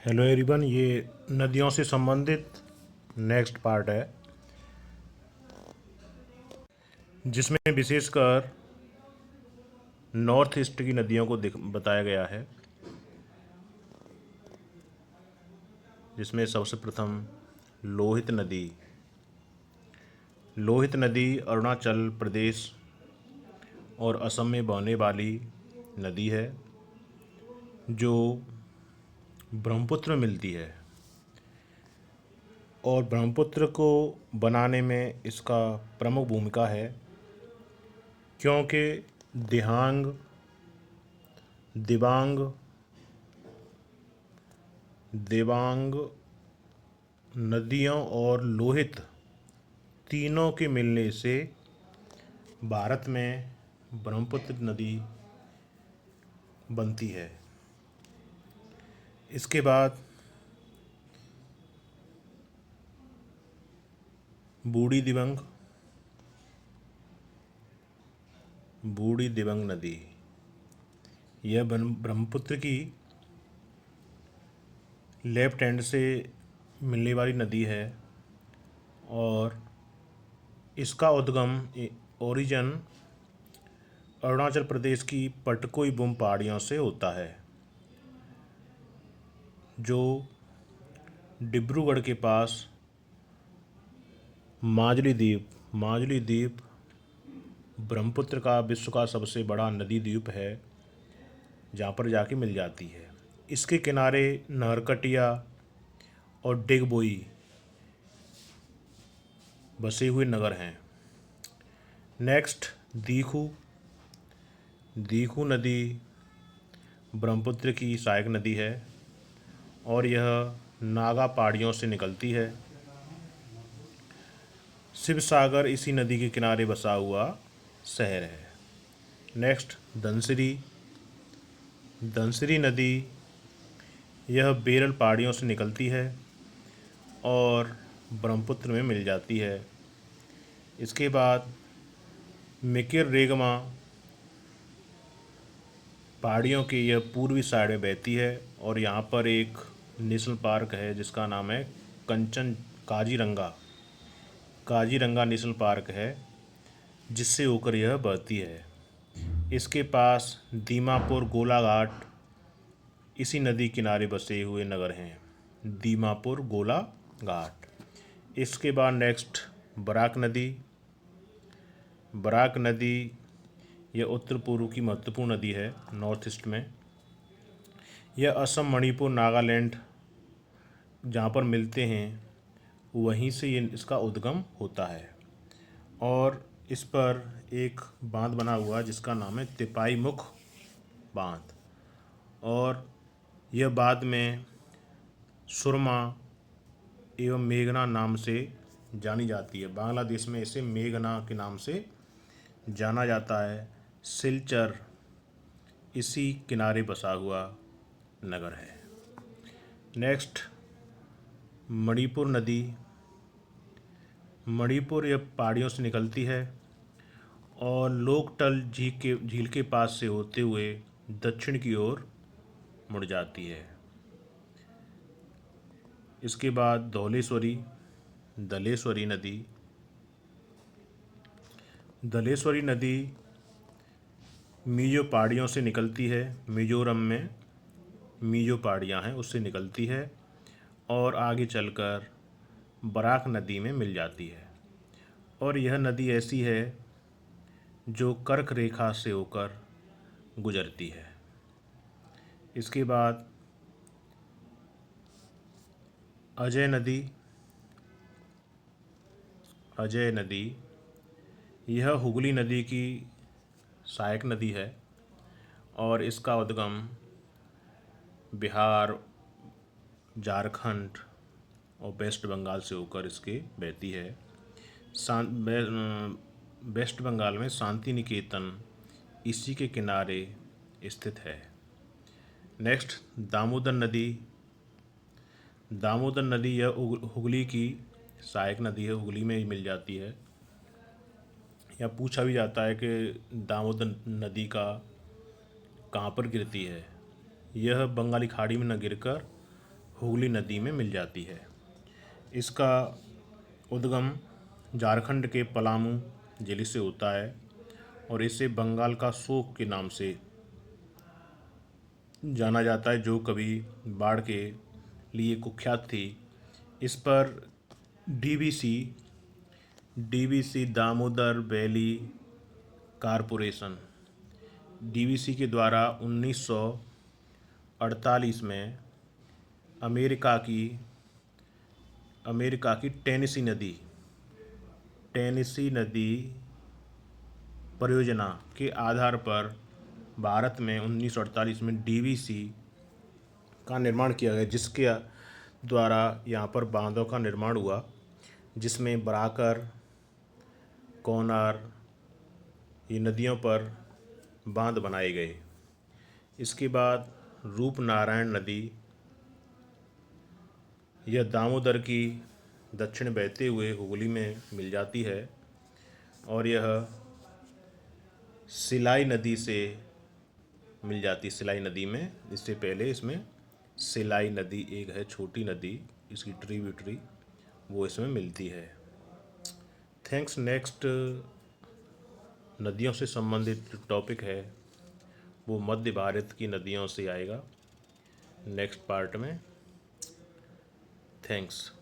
Hello everyone, ये नदियों से संबंधित नेक्स्ट पार्ट है जिसमें विशेषकर नॉर्थ ईस्ट की नदियों को बताया गया है। जिसमें सबसे प्रथम लोहित नदी। लोहित नदी अरुणाचल प्रदेश और असम में बहने वाली नदी है जो ब्रह्मपुत्र में मिलती है और ब्रह्मपुत्र को बनाने में इसका प्रमुख भूमिका है, क्योंकि दिहांग, दिबांग, देवांग नदियों और लोहित तीनों के मिलने से भारत में ब्रह्मपुत्र नदी बनती है। इसके बाद बूढ़ी दिबांग, बूढ़ी दिबांग नदी, यह ब्रह्मपुत्र की लेफ्ट हैंड से मिलने वाली नदी है और इसका उद्गम ओरिजिन अरुणाचल प्रदेश की पटकोई-बुम पहाड़ियों से होता है, जो डिब्रूगढ़ के पास माजुली द्वीप ब्रह्मपुत्र का विश्व का सबसे बड़ा नदी द्वीप है, जहाँ पर जाके मिल जाती है। इसके किनारे नहरकटिया और डिगबोई बसे हुए नगर हैं। नेक्स्ट दीखू। दीखू नदी ब्रह्मपुत्र की सहायक नदी है और यह नागा पहाड़ियों से निकलती है। शिवसागर इसी नदी के किनारे बसा हुआ शहर है। नेक्स्ट धनसिरी। धनसिरी नदी यह बेरल पहाड़ियों से निकलती है और ब्रह्मपुत्र में मिल जाती है। इसके बाद मिकिर रेगमा पहाड़ियों की यह पूर्वी साइड में बहती है और यहाँ पर एक नेशनल पार्क है जिसका नाम है काजीरंगा नेशनल पार्क है, जिससे होकर यह बहती है। इसके पास दीमापुर, गोलाघाट इसी नदी किनारे बसे हुए नगर हैं। दीमापुर, गोलाघाट। इसके बाद नेक्स्ट बराक नदी। बराक नदी यह उत्तर पूर्व की महत्वपूर्ण नदी है नॉर्थ ईस्ट में। यह असम, मणिपुर, नागालैंड जहाँ पर मिलते हैं वहीं से ये इसका उद्गम होता है और इस पर एक बांध बना हुआ है जिसका नाम है तिपाई मुख बांध, और यह बाद में सुरमा एवं मेघना नाम से जानी जाती है। बांग्लादेश में इसे मेघना के नाम से जाना जाता है। सिलचर इसी किनारे बसा हुआ नगर है। नेक्स्ट मणिपुर नदी। मणिपुर यह पहाड़ियों से निकलती है और लोकटल झील के पास से होते हुए दक्षिण की ओर मुड़ जाती है। इसके बाद दलेश्वरी नदी। दलेश्वरी नदी मीजो पहाड़ियों से निकलती है। मिजोरम में मीजो पहाड़ियाँ हैं, उससे निकलती है और आगे चलकर बराक नदी में मिल जाती है। और यह नदी ऐसी है जो कर्क रेखा से होकर गुजरती है। इसके बाद अजय नदी यह हुगली नदी की सहायक नदी है और इसका उद्गम बिहार, झारखंड और वेस्ट बंगाल से होकर इसके बहती है। वेस्ट बंगाल में शांति निकेतन इसी के किनारे स्थित है। नेक्स्ट दामोदर नदी। दामोदर नदी यह हुगली की सहायक नदी है, हुगली में ही मिल जाती है। यह पूछा भी जाता है कि दामोदर नदी कहाँ पर गिरती है। यह बंगाली खाड़ी में न गिरकर हुगली नदी में मिल जाती है। इसका उद्गम झारखंड के पलामू जिले से होता है और इसे बंगाल का शोक के नाम से जाना जाता है, जो कभी बाढ़ के लिए कुख्यात थी। इस पर DVC DVC Damodar valley corporation DVC के द्वारा 1948 में अमेरिका की टेनेसी नदी परियोजना के आधार पर भारत में 1948 में डीवीसी का निर्माण किया गया, जिसके द्वारा यहाँ पर बांधों का निर्माण हुआ, जिसमें बराकर, कोनार, ये नदियों पर बांध बनाए गए। इसके बाद रूपनारायण नदी, यह दामोदर की दक्षिण बहते हुए हुगली में मिल जाती है और यह सिलाई नदी से मिल जाती, सिलाई नदी में। इससे पहले इसमें सिलाई नदी एक है, छोटी नदी, इसकी ट्रिब्यूटरी, वो इसमें मिलती है। थैंक्स। नेक्स्ट नदियों से संबंधित टॉपिक है वो मध्य भारत की नदियों से आएगा नेक्स्ट पार्ट में। थैंक्स।